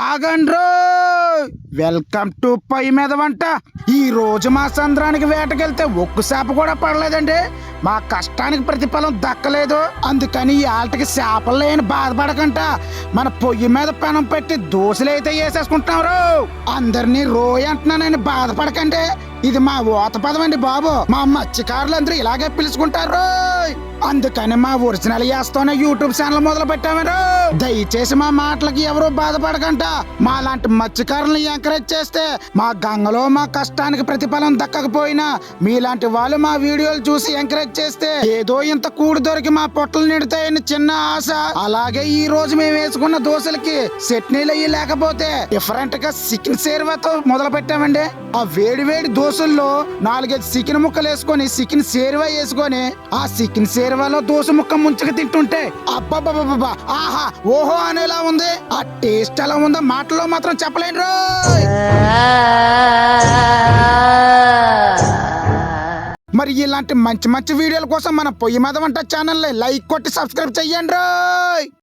ఆగండ్రో. Welcome to పొయ్యి మీద వంట. ఈ రోజు మా సంద్రానికి వేటకెళ్తే ఒక్క చేప కూడా పడలేదండి. మా కష్టానికి ప్రతిఫలం దక్కలేదు. అందుకని ఈ ఆటకి చేపలు లేని బాధపడకంట మన పొయ్యి మీద పెనం పెట్టి దోశలైతే వేసేసుకుంటున్నారు. అందరినీ రోయ్ అంటున్నానని బాధపడకండి. ఇది మా ఓత పదం అండి బాబు. మా మత్స్యకారులందరూ ఇలాగే పిలుచుకుంటారు. అందుకని మా ఒరిజినల్ యాస్తోనే యూట్యూబ్ ఛానల్ మొదలు పెట్టామరు. దయచేసి మా మాటలకి ఎవరు బాధపడకంట. మా లాంటి మత్స్యకారులను ఎంకరేజ్ చేస్తే మా గంగలో మా కష్టానికి ప్రతిఫలం దక్కకపోయినా మీలాంటి వాళ్ళు మా వీడియోలు చూసి ఎంకరేజ్ చేస్తే ఏదో ఇంత కూడు దొరికి మా పొట్టలు నిడతాయని చిన్న ఆశ. అలాగే ఈ రోజు మేము వేసుకున్న దోశలకి చట్నీలు అయ్యి లేకపోతే డిఫరెంట్ గా చికెన్ సేర్వాతో మొదలు పెట్టామండి. ఆ వేడి వేడి దోశల్లో 4-5 చికెన్ ముక్కలు వేసుకొని చికెన్ సేర్వా వేసుకొని ఆ చికెన్ సేర్వాలో దోశ ముక్క ముంచుకు తింటుంటే అబ్బబ్బబ్బబ్బా ఆహా ఓహో అనేలా ఉంది. ఆ టేస్ట్ ఎలా ఉందో మాటల్లో మాత్రం చెప్పలేను రోయ్. మరి ఇలాంటి మంచి మంచి వీడియోల కోసం మన పొయ్యి మీద వంట ఛానల్ లైక్ కొట్టి సబ్స్క్రైబ్ చెయ్యండి రోయ్.